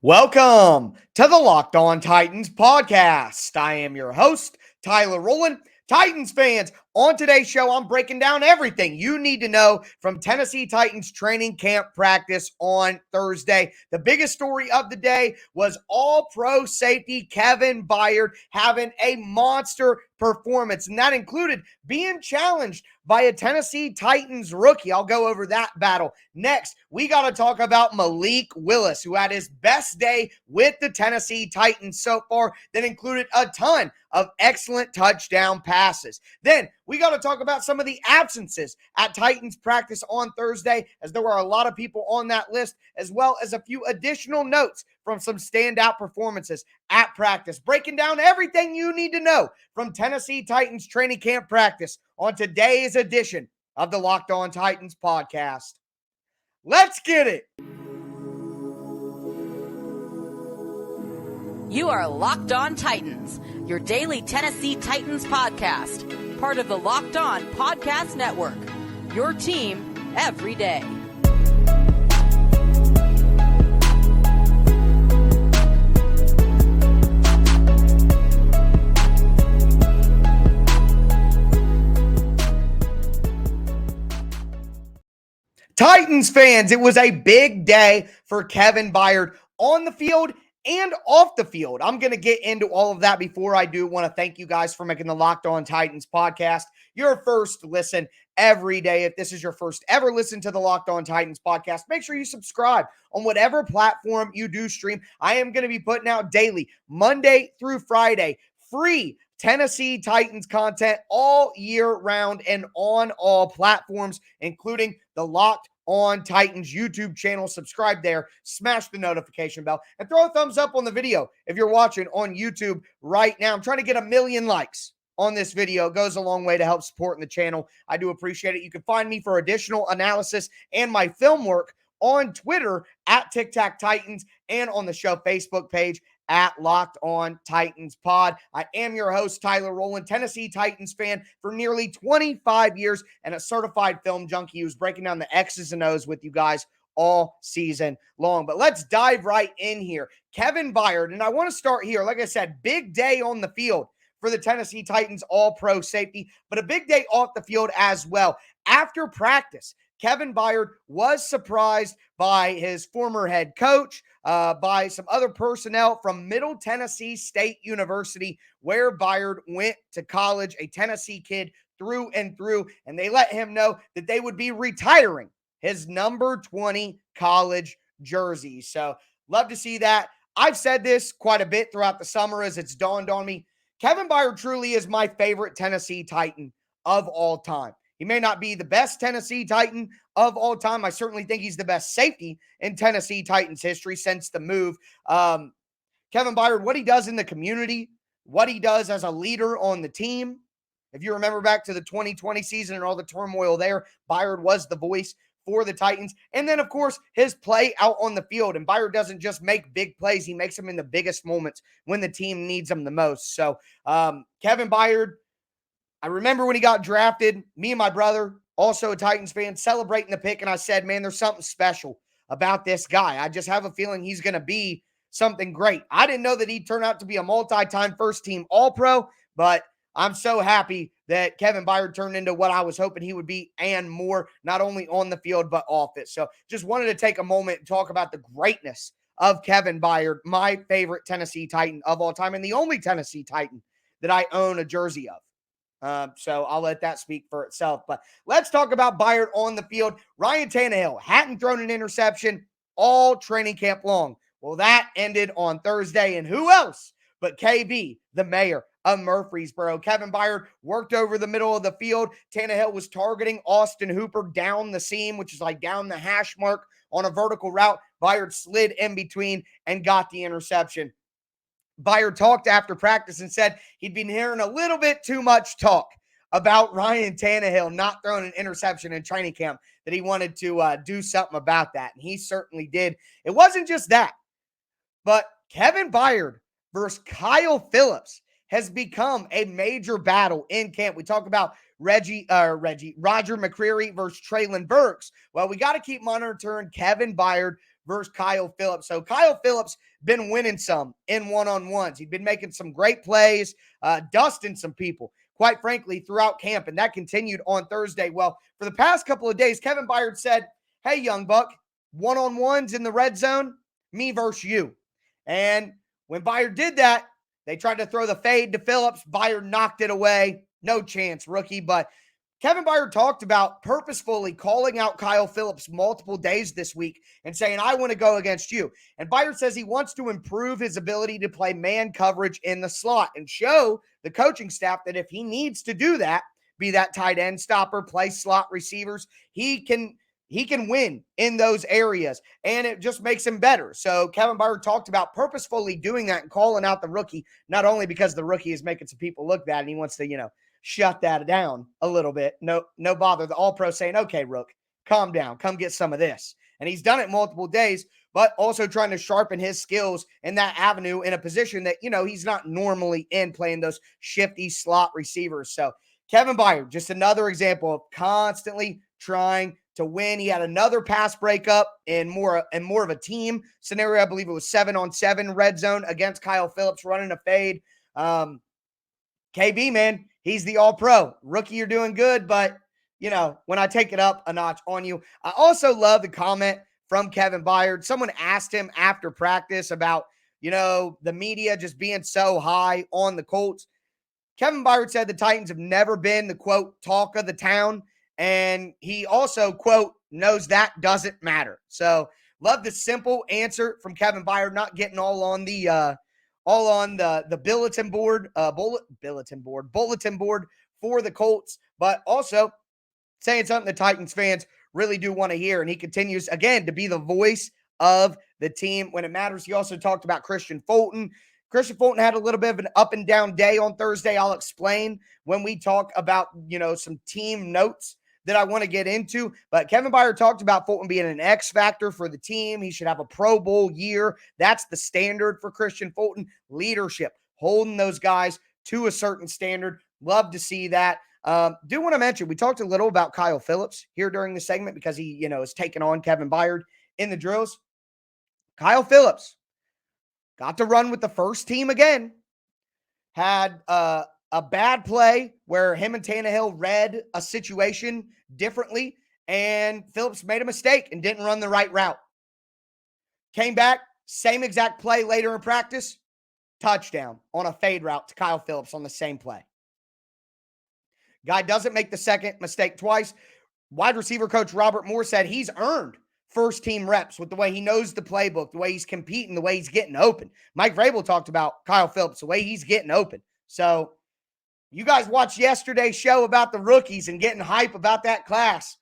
Welcome to the Locked On Titans podcast. I am your host, Tyler Rowland. Titans fans, on today's show, I'm breaking down everything you need to know from Tennessee Titans training camp practice on Thursday. The biggest story of the day was all-pro safety Kevin Byard having a monster performance, and that included being challenged by a Tennessee Titans rookie. I'll go over that battle. Next, we got to talk about Malik Willis, who had his best day with the Tennessee Titans so far, that included a ton of excellent touchdown passes. Then we got to talk about some of the absences at Titans practice on Thursday, as there were a lot of people on that list, as well as a few additional notes from some standout performances at practice. Breaking down everything you need to know from Tennessee Titans training camp practice on today's edition of the Locked On Titans podcast. Let's get it. You are Locked On Titans, your daily Tennessee Titans podcast, part of the Locked On Podcast Network, your team every day. Titans fans, it was a big day for Kevin Byard on the field and off the field. I'm going to get into all of that. Before I do, want to thank you guys for making the Locked On Titans podcast your first listen every day. If this is your first ever listen to the Locked On Titans podcast, make sure you subscribe on whatever platform you do stream. I am going to be putting out daily, Monday through Friday, free Tennessee Titans content all year round and on all platforms, including the Locked On Titans YouTube channel. Subscribe there, smash the notification bell, and throw a thumbs up on the video if you're watching on YouTube right now. I'm trying to get 1 million likes on this video. It goes a long way to help supporting the channel. I do appreciate it. You can find me for additional analysis and my film work on Twitter at Tic Tac Titans and on the show Facebook page at Locked On Titans Pod. I am your host, Tyler Rowland, Tennessee Titans fan for nearly 25 years and a certified film junkie who's breaking down the X's and O's with you guys all season long. But let's dive right in here. Kevin Byard, and I want to start here. Like I said, big day on the field for the Tennessee Titans all-pro safety, but a big day off the field as well. After practice, Kevin Byard was surprised by his former head coach, by some other personnel from Middle Tennessee State University, where Byard went to college, a Tennessee kid through and through, and they let him know that they would be retiring his number 20 college jersey. So love to see that. I've said this quite a bit throughout the summer as it's dawned on me. Kevin Byard truly is my favorite Tennessee Titan of all time. He may not be the best Tennessee Titan of all time. I certainly think he's the best safety in Tennessee Titans history since the move. Kevin Byard, what he does in the community, what he does as a leader on the team. If you remember back to the 2020 season and all the turmoil there, Byard was the voice for the Titans. And then, of course, his play out on the field. And Byard doesn't just make big plays. He makes them in the biggest moments when the team needs them the most. So, Kevin Byard, I remember when he got drafted, me and my brother, also a Titans fan, celebrating the pick. And I said, man, there's something special about this guy. I just have a feeling he's going to be something great. I didn't know that he'd turn out to be a multi-time first-team All-Pro, but I'm so happy that Kevin Byard turned into what I was hoping he would be and more, not only on the field, but off it. So just wanted to take a moment and talk about the greatness of Kevin Byard, my favorite Tennessee Titan of all time, and the only Tennessee Titan that I own a jersey of. So I'll let that speak for itself. But let's talk about Byard on the field. Ryan Tannehill hadn't thrown an interception all training camp long. Well, that ended on Thursday. And who else but KB, the mayor of Murfreesboro? Kevin Byard worked over the middle of the field. Tannehill was targeting Austin Hooper down the seam, which is like down the hash mark on a vertical route. Byard slid in between and got the interception. Byard talked after practice and said he'd been hearing a little bit too much talk about Ryan Tannehill not throwing an interception in training camp, that he wanted to do something about that. And he certainly did. It wasn't just that, but Kevin Byard versus Kyle Phillips has become a major battle in camp. We talk about Roger McCreary versus Traylon Burks. Well, we got to keep monitoring Kevin Byard versus Kyle Phillips. So Kyle Phillips been winning some in one-on-ones. He'd been making some great plays, dusting some people, quite frankly, throughout camp, and that continued on Thursday. Well, for the past couple of days, Kevin Byard said, hey, young buck, one-on-ones in the red zone, me versus you. And when Byard did that, they tried to throw the fade to Phillips. Byard knocked it away. No chance, rookie. But Kevin Byard talked about purposefully calling out Kyle Phillips multiple days this week and saying, I want to go against you. And Byard says he wants to improve his ability to play man coverage in the slot and show the coaching staff that if he needs to do that, be that tight end stopper, play slot receivers, he can win in those areas, and it just makes him better. So Kevin Byard talked about purposefully doing that and calling out the rookie, not only because the rookie is making some people look bad and he wants to, shut that down a little bit. No bother. The All-Pro saying, okay, Rook, calm down. Come get some of this. And he's done it multiple days, but also trying to sharpen his skills in that avenue in a position that, he's not normally in, playing those shifty slot receivers. So Kevin Byard, just another example of constantly trying to win. He had another pass breakup in more of a team scenario. I believe it was 7-on-7 red zone against Kyle Phillips running a fade. KB, man, he's the All-Pro. Rookie, you're doing good, but, when I take it up a notch on you. I also love the comment from Kevin Byard. Someone asked him after practice about, the media just being so high on the Colts. Kevin Byard said the Titans have never been the, quote, talk of the town. And he also, quote, knows that doesn't matter. So love the simple answer from Kevin Byard, not getting all on the bulletin board for the Colts, but also saying something the Titans fans really do want to hear. And he continues, again, to be the voice of the team when it matters. He also talked about Christian Fulton. Christian Fulton had a little bit of an up and down day on Thursday. I'll explain when we talk about, some team notes that I want to get into. But Kevin Byard talked about Fulton being an X factor for the team. He should have a Pro Bowl year. That's the standard for Christian Fulton. Leadership, holding those guys to a certain standard. Love to see that. Do want to mention, we talked a little about Kyle Phillips here during the segment because he, is taking on Kevin Byard in the drills. Kyle Phillips got to run with the first team again. Had a bad play where him and Tannehill read a situation differently, and Phillips made a mistake and didn't run the right route. Came back, same exact play later in practice, touchdown on a fade route to Kyle Phillips on the same play. Guy doesn't make the second mistake twice. Wide receiver coach Robert Moore said he's earned first-team reps with the way he knows the playbook, the way he's competing, the way he's getting open. Mike Vrabel talked about Kyle Phillips, the way he's getting open. So you guys watched yesterday's show about the rookies and getting hype about that class.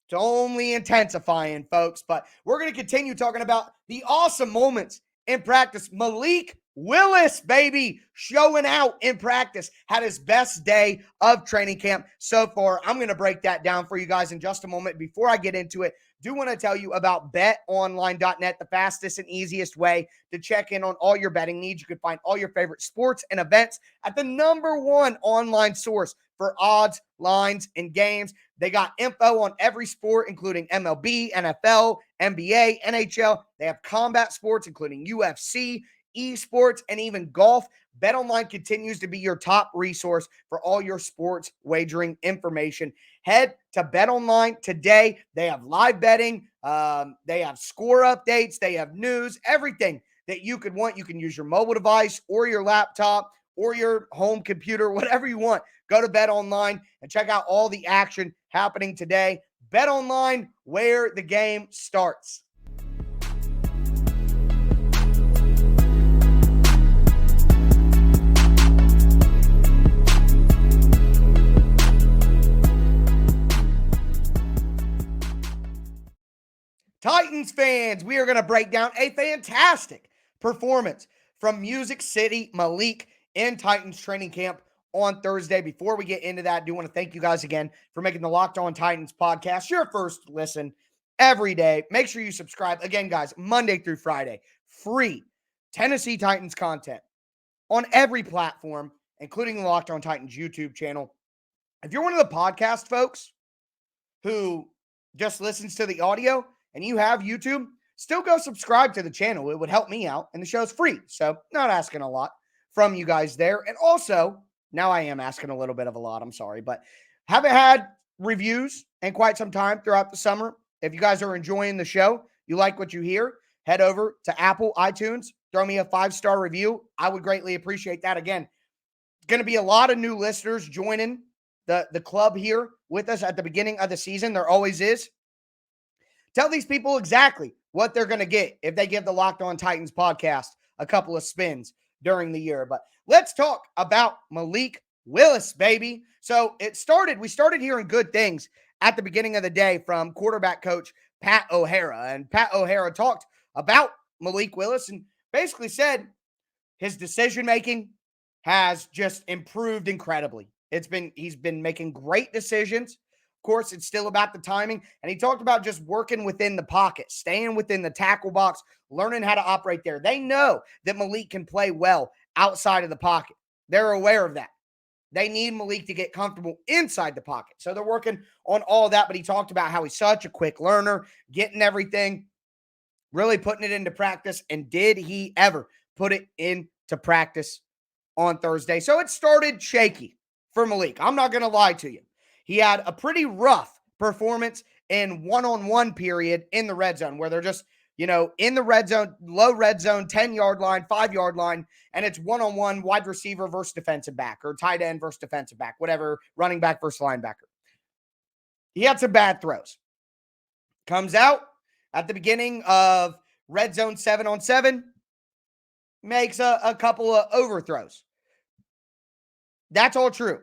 It's only intensifying, folks. But we're going to continue talking about the awesome moments in practice. Malik Willis, baby, showing out in practice. Had his best day of training camp so far. I'm going to break that down for you guys in just a moment. Before I get into it, do want to tell you about BetOnline.net, the fastest and easiest way to check in on all your betting needs. You can find all your favorite sports and events at the #1 online source for odds, lines, and games. They got info on every sport, including MLB, NFL, NBA, NHL. They have combat sports, including UFC, esports, and even golf. BetOnline continues to be your top resource for all your sports wagering information. Head to BetOnline today. They have live betting. They have score updates. They have news, everything that you could want. You can use your mobile device or your laptop or your home computer, whatever you want. Go to BetOnline and check out all the action happening today. BetOnline, where the game starts. Titans fans, we are going to break down a fantastic performance from Music City Malik in Titans training camp on Thursday. Before we get into that, I do want to thank you guys again for making the Locked On Titans podcast your first listen every day. Make sure you subscribe. Again, guys, Monday through Friday, free Tennessee Titans content on every platform, including the Locked On Titans YouTube channel. If you're one of the podcast folks who just listens to the audio and you have YouTube, still go subscribe to the channel. It would help me out, and the show's free. So not asking a lot from you guys there. And also, now I am asking a little bit of a lot. I'm sorry, but haven't had reviews in quite some time throughout the summer. If you guys are enjoying the show, you like what you hear, head over to Apple iTunes, throw me a 5-star review. I would greatly appreciate that. Again, going to be a lot of new listeners joining the club here with us at the beginning of the season. There always is. Tell these people exactly what they're going to get if they give the Locked On Titans podcast a couple of spins during the year. But let's talk about Malik Willis, baby. So we started hearing good things at the beginning of the day from quarterback coach Pat O'Hara. And Pat O'Hara talked about Malik Willis and basically said his decision-making has just improved incredibly. He's been making great decisions. Of course, it's still about the timing. And he talked about just working within the pocket, staying within the tackle box, learning how to operate there. They know that Malik can play well outside of the pocket. They're aware of that. They need Malik to get comfortable inside the pocket. So they're working on all that. But he talked about how he's such a quick learner, getting everything, really putting it into practice. And did he ever put it into practice on Thursday? So it started shaky for Malik. I'm not going to lie to you. He had a pretty rough performance in one-on-one period in the red zone where they're just, in the red zone, low red zone, 10-yard line, 5-yard line, and it's one-on-one wide receiver versus defensive back or tight end versus defensive back, whatever, running back versus linebacker. He had some bad throws. Comes out at the beginning of red zone 7-on-7, makes a couple of overthrows. That's all true.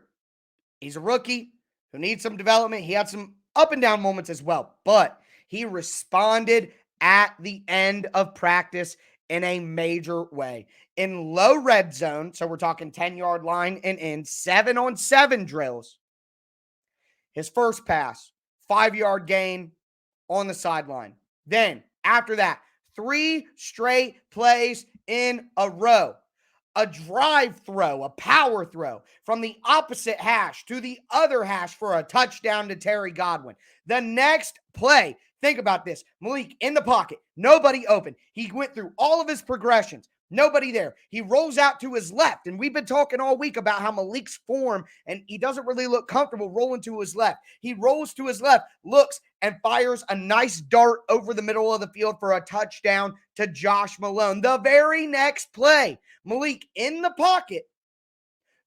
He's a rookie who needs some development. He had some up and down moments as well, but he responded at the end of practice in a major way. In low red zone, so we're talking 10-yard line and in 7-on-7 drills, his first pass, 5-yard gain on the sideline. Then, after that, 3 straight plays in a row. A drive throw, a power throw from the opposite hash to the other hash for a touchdown to Terry Godwin. The next play, think about this. Malik in the pocket, nobody open. He went through all of his progressions. Nobody there. He rolls out to his left. And we've been talking all week about how Malik's form, and he doesn't really look comfortable rolling to his left. He rolls to his left, looks, and fires a nice dart over the middle of the field for a touchdown to Josh Malone. The very next play, Malik in the pocket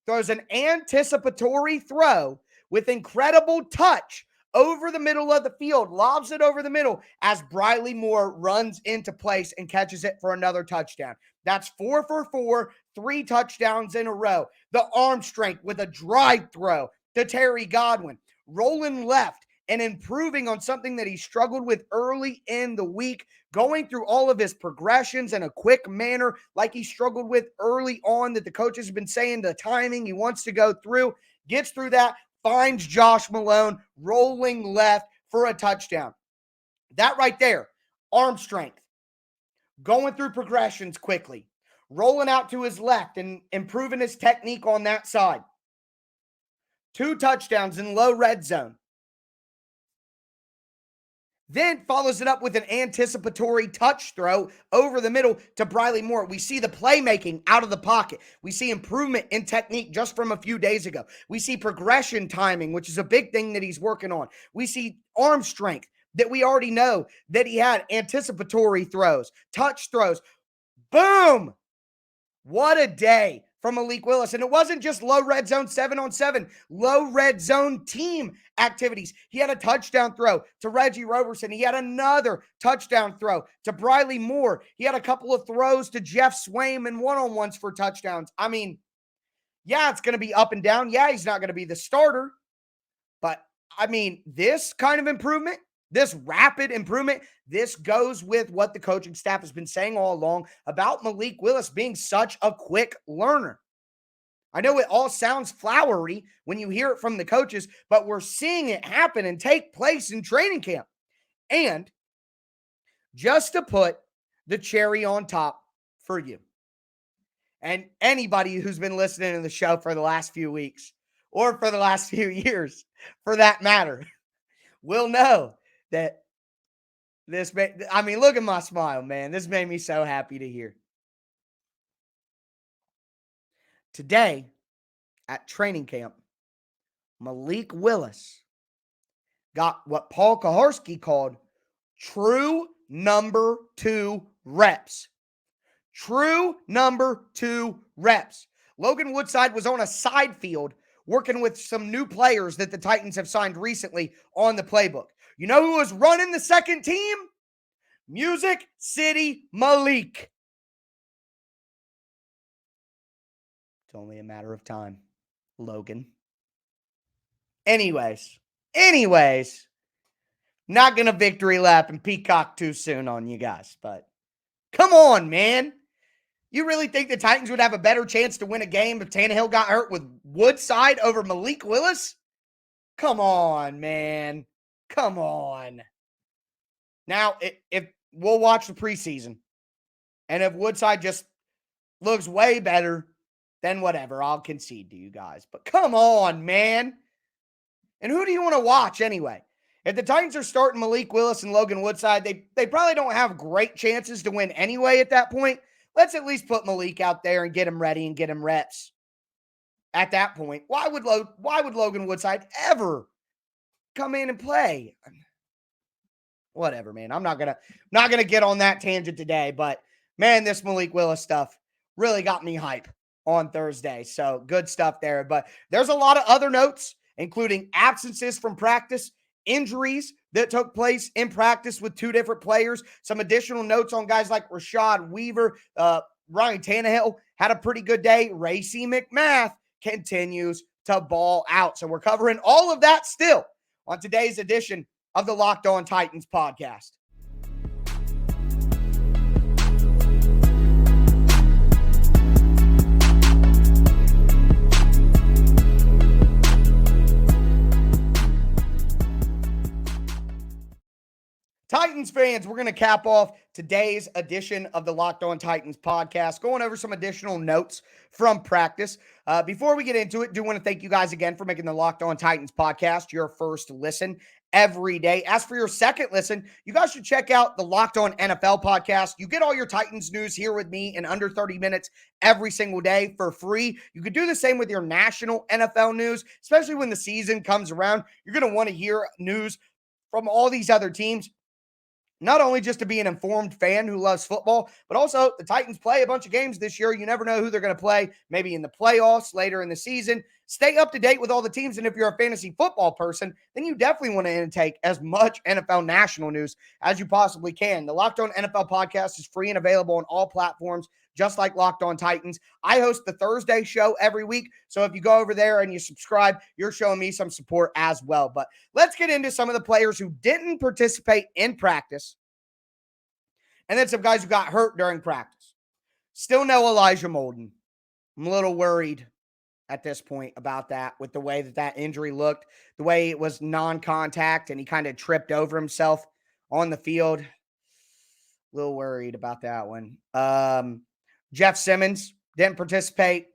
throws an anticipatory throw with incredible touch over the middle of the field, lobs it over the middle as Briley Moore runs into place and catches it for another touchdown. That's 4 for 4, 3 touchdowns in a row. The arm strength with a drive throw to Terry Godwin, rolling left and improving on something that he struggled with early in the week, going through all of his progressions in a quick manner like he struggled with early on that the coaches have been saying the timing he wants to go through, gets through that, finds Josh Malone rolling left for a touchdown. That right there, arm strength, going through progressions quickly, rolling out to his left and improving his technique on that side. 2 touchdowns in low red zone. Then follows it up with an anticipatory touch throw over the middle to Briley Moore. We see the playmaking out of the pocket. We see improvement in technique just from a few days ago. We see progression timing, which is a big thing that he's working on. We see arm strength that we already know that he had, anticipatory throws, touch throws. Boom! What a day from Malik Willis. And it wasn't just low red zone 7-on-7, low red zone team activities. He had a touchdown throw to Reggie Roberson. He had another touchdown throw to Briley Moore. He had a couple of throws to Jeff Swaim and one-on-ones for touchdowns. I mean, yeah, it's going to be up and down. Yeah, he's not going to be the starter. But, I mean, this kind of improvement, this rapid improvement, this goes with what the coaching staff has been saying all along about Malik Willis being such a quick learner. I know it all sounds flowery when you hear it from the coaches, but we're seeing it happen and take place in training camp. And just to put the cherry on top for you, and anybody who's been listening to the show for the last few weeks, or for the last few years, for that matter, will know that Look at my smile, man. This made me so happy to hear. Today at training camp, Malik Willis got what Paul Kaharski called true number 2 reps. True number 2 reps. Logan Woodside was on a side field working with some new players that the Titans have signed recently on the playbook. You know who was running the second team? Music City Malik. It's only a matter of time, Logan. Anyways, not going to victory lap and peacock too soon on you guys, but come on, man. You really think the Titans would have a better chance to win a game if Tannehill got hurt with Woodside over Malik Willis? Come on, man. Come on. Now, if we'll watch the preseason, and if Woodside just looks way better, then whatever, I'll concede to you guys. But come on, man. And who do you want to watch anyway? If the Titans are starting Malik Willis and Logan Woodside, they probably don't have great chances to win anyway at that point. Let's at least put Malik out there and get him ready and get him reps. At that point, why would Logan Woodside ever come in and play? Whatever, man. I'm not gonna get on that tangent today, but man, this Malik Willis stuff really got me hype on Thursday. So good stuff there. But there's a lot of other notes, including absences from practice, injuries that took place in practice with 2 different players, some additional notes on guys like Rashad Weaver, Ryan Tannehill had a pretty good day. Racey McMath continues to ball out. So we're covering all of that still on today's edition of the Locked On Titans podcast. Titans fans, we're going to cap off today's edition of the Locked On Titans podcast, going over some additional notes from practice. Before we get into it, do want to thank you guys again for making the Locked On Titans podcast your first listen every day. As for your second listen, you guys should check out the Locked On NFL podcast. You get all your Titans news here with me in under 30 minutes every single day for free. You could do the same with your national NFL news, especially when the season comes around. You're going to want to hear news from all these other teams. Not only just to be an informed fan who loves football, but also the Titans play a bunch of games this year. You never know who they're going to play, maybe in the playoffs later in the season. Stay up to date with all the teams. And if you're a fantasy football person, then you definitely want to intake as much NFL national news as you possibly can. The Locked On NFL podcast is free and available on all platforms, just like Locked On Titans. I host the Thursday show every week. So if you go over there and you subscribe, you're showing me some support as well. But let's get into some of the players who didn't participate in practice, and then some guys who got hurt during practice. Still no Elijah Molden. I'm a little worried at this point about that with the way that injury looked, the way it was non-contact and he kind of tripped over himself on the field. A little worried about that one. Jeff Simmons didn't participate.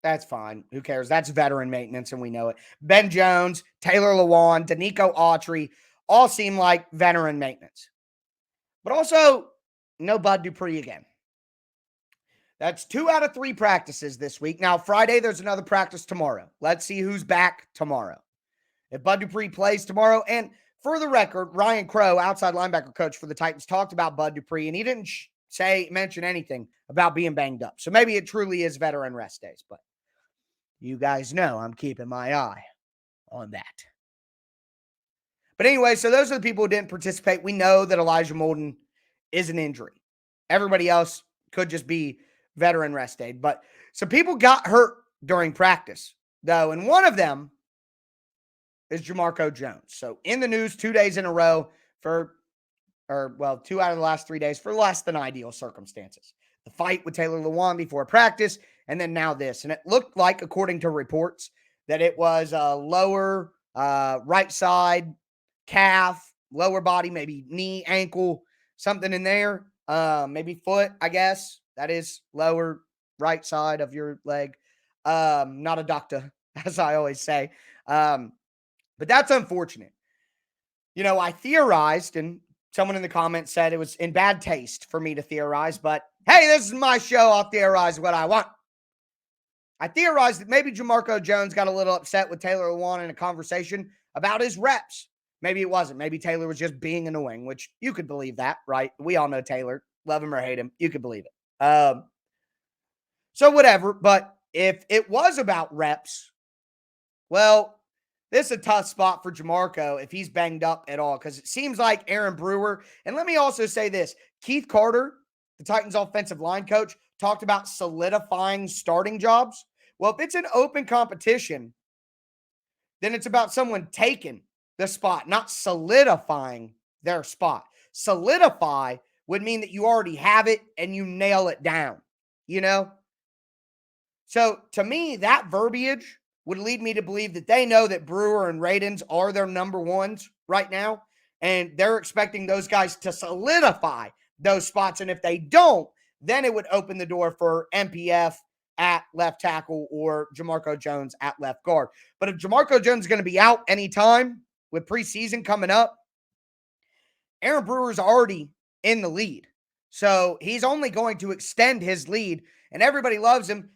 That's fine. Who cares? That's veteran maintenance, and we know it. Ben Jones, Taylor Lewan, Danico Autry all seem like veteran maintenance. But also, no Bud Dupree again. That's 2 out of 3 practices this week. Now, Friday, there's another practice tomorrow. Let's see who's back tomorrow. If Bud Dupree plays tomorrow, and for the record, Ryan Crow, outside linebacker coach for the Titans, talked about Bud Dupree, and he didn't mention anything about being banged up. So maybe it truly is veteran rest days, but you guys know I'm keeping my eye on that. But anyway, so those are the people who didn't participate. We know that Elijah Molden is an injury. Everybody else could just be veteran rest day. But some people got hurt during practice, though, and one of them is Jamarco Jones. So in the news 2 days in a row 2 out of the last 3 days for less than ideal circumstances. The fight with Taylor Lewan before practice, and then now this. And it looked like, according to reports, that it was a lower right side calf, lower body, maybe knee, ankle, something in there. Maybe foot, I guess. That is lower right side of your leg. Not a doctor, as I always say. But that's unfortunate. You know, I theorized, and someone in the comments said it was in bad taste for me to theorize, but hey, this is my show. I'll theorize what I want. I theorized that maybe Jamarco Jones got a little upset with Taylor Lewan in a conversation about his reps. Maybe it wasn't. Maybe Taylor was just being annoying, which you could believe that, right? We all know Taylor. Love him or hate him. You could believe it. So whatever. But if it was about reps, well, this is a tough spot for Jamarco if he's banged up at all, because it seems like Aaron Brewer, and let me also say this, Keith Carter, the Titans offensive line coach, talked about solidifying starting jobs. Well, if it's an open competition, then it's about someone taking the spot, not solidifying their spot. Solidify would mean that you already have it and you nail it down, you know? So to me, that verbiage would lead me to believe that they know that Brewer and Radins are their number ones right now, and they're expecting those guys to solidify those spots. And if they don't, then it would open the door for MPF at left tackle or Jamarco Jones at left guard. But if Jamarco Jones is going to be out anytime with preseason coming up, Aaron Brewer's already in the lead. So he's only going to extend his lead, and everybody loves him.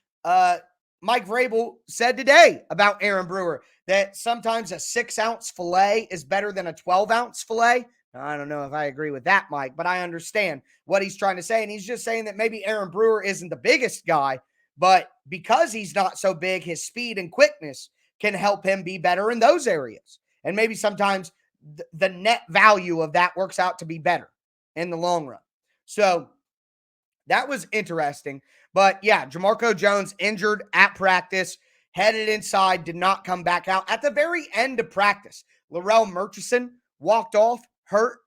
Mike Vrabel said today about Aaron Brewer that sometimes a 6-ounce filet is better than a 12-ounce filet. I don't know if I agree with that, Mike, but I understand what he's trying to say. And he's just saying that maybe Aaron Brewer isn't the biggest guy, but because he's not so big, his speed and quickness can help him be better in those areas. And maybe sometimes the net value of that works out to be better in the long run. So that was interesting. But yeah, Jamarco Jones injured at practice, headed inside, did not come back out. At the very end of practice, Larrell Murchison walked off, hurt.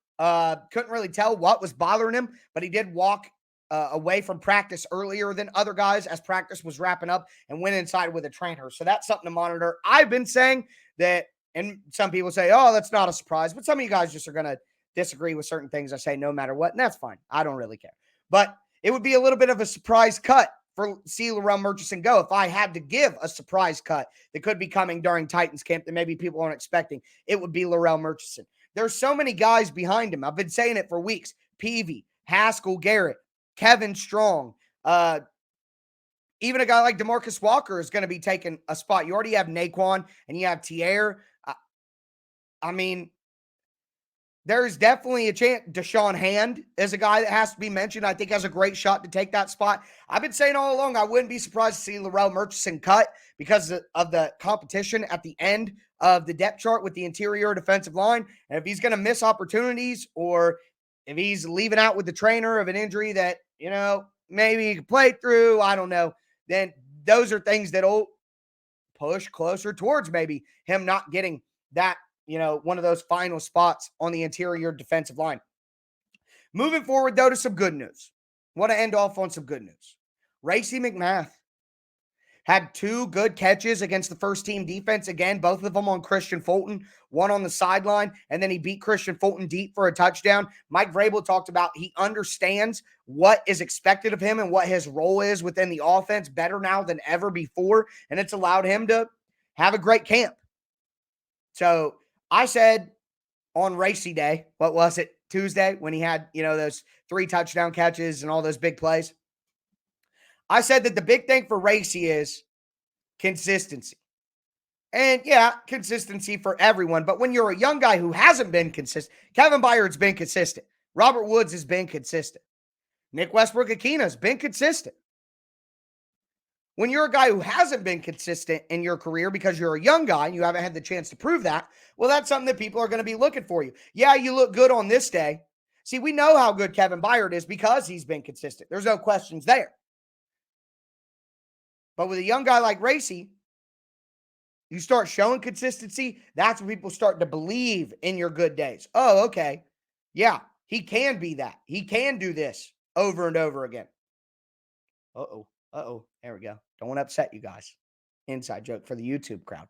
Couldn't really tell what was bothering him, but he did walk away from practice earlier than other guys as practice was wrapping up and went inside with a trainer. So that's something to monitor. I've been saying that, and some people say, oh, that's not a surprise, but some of you guys just are going to disagree with certain things I say no matter what, and that's fine. I don't really care. But it would be a little bit of a surprise cut for see Larrell Murchison go. If I had to give a surprise cut that could be coming during Titans camp that maybe people aren't expecting, it would be Larrell Murchison. There's so many guys behind him. I've been saying it for weeks. Peavy, Haskell Garrett, Kevin Strong, even a guy like DeMarcus Walker is going to be taking a spot. You already have Naquan and you have Tier. I mean, there's definitely a chance. Deshaun Hand is a guy that has to be mentioned. I think has a great shot to take that spot. I've been saying all along, I wouldn't be surprised to see Larrell Murchison cut because of the competition at the end of the depth chart with the interior defensive line. And if he's going to miss opportunities, or if he's leaving out with the trainer of an injury that, you know, maybe he can play through, I don't know, then those are things that'll push closer towards maybe him not getting that, you know, one of those final spots on the interior defensive line. Moving forward, though, to some good news. Want to end off on some good news. Racey McMath had 2 good catches against the first team defense. Again, both of them on Christian Fulton, one on the sideline, and then he beat Christian Fulton deep for a touchdown. Mike Vrabel talked about he understands what is expected of him and what his role is within the offense better now than ever before, and it's allowed him to have a great camp. So I said on Racy Day, what was it, Tuesday, when he had, you know, those 3 touchdown catches and all those big plays? I said that the big thing for Racy is consistency. And yeah, consistency for everyone. But when you're a young guy who hasn't been consistent, Kevin Byard's been consistent. Robert Woods has been consistent. Nick Westbrook-Akina's been consistent. When you're a guy who hasn't been consistent in your career because you're a young guy and you haven't had the chance to prove that, well, that's something that people are going to be looking for you. Yeah, you look good on this day. See, we know how good Kevin Byard is because he's been consistent. There's no questions there. But with a young guy like Racy, you start showing consistency, that's when people start to believe in your good days. Oh, okay. Yeah, he can be that. He can do this over and over again. Uh-oh. There we go. Don't want to upset you guys. Inside joke for the YouTube crowd.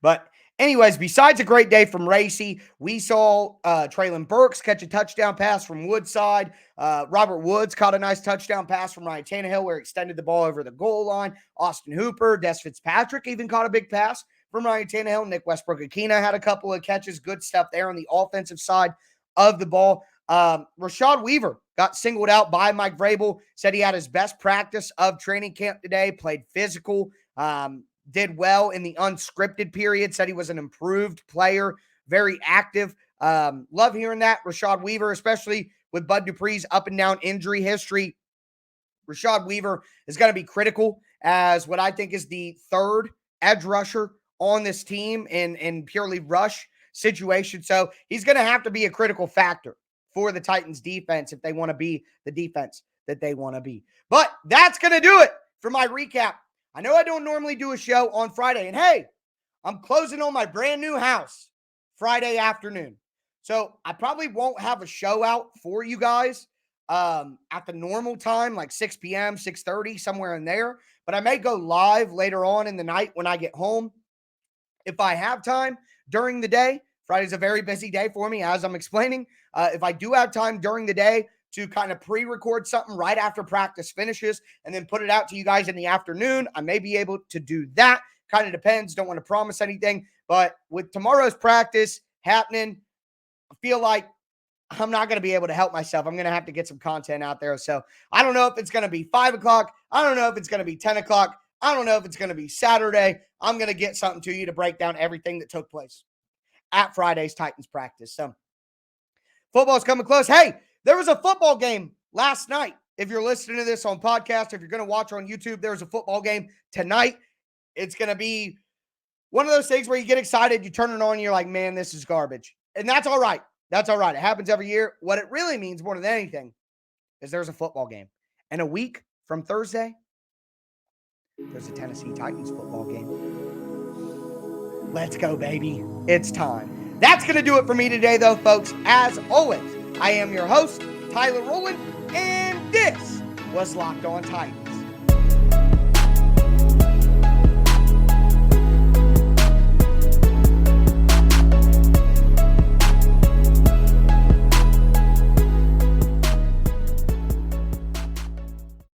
But anyways, besides a great day from Racy, we saw Traylon Burks catch a touchdown pass from Woodside. Robert Woods caught a nice touchdown pass from Ryan Tannehill where he extended the ball over the goal line. Austin Hooper, Des Fitzpatrick even caught a big pass from Ryan Tannehill. Nick Westbrook-Akina had a couple of catches. Good stuff there on the offensive side of the ball. Rashad Weaver got singled out by Mike Vrabel, said he had his best practice of training camp today, played physical, did well in the unscripted period, said he was an improved player, very active. Love hearing that. Rashad Weaver, especially with Bud Dupree's up and down injury history. Rashad Weaver is going to be critical as what I think is the third edge rusher on this team in purely rush situation. So he's going to have to be a critical factor for the Titans defense if they want to be the defense that they want to be. But that's going to do it for my recap. I know I don't normally do a show on Friday, and hey, I'm closing on my brand new house Friday afternoon. So I probably won't have a show out for you guys at the normal time, like 6 p.m., 6:30, somewhere in there. But I may go live later on in the night when I get home. If I have time during the day, Friday's a very busy day for me, as I'm explaining. If I do have time during the day to kind of pre-record something right after practice finishes and then put it out to you guys in the afternoon, I may be able to do that. Kind of depends. Don't want to promise anything. But with tomorrow's practice happening, I feel like I'm not going to be able to help myself. I'm going to have to get some content out there. So I don't know if it's going to be 5 o'clock. I don't know if it's going to be 10 o'clock. I don't know if it's going to be Saturday. I'm going to get something to you to break down everything that took place at Friday's Titans practice. So football's coming close. Hey, there was a football game last night. If you're listening to this on podcast, if you're going to watch on YouTube, there's a football game tonight. It's going to be one of those things where you get excited, you turn it on, and you're like, man, this is garbage. And that's all right. That's all right. It happens every year. What it really means more than anything is there's a football game. And a week from Thursday, there's a Tennessee Titans football game. Let's go, baby. It's time. That's going to do it for me today, though, folks. As always, I am your host, Tyler Rowland, and this was Locked On Titans.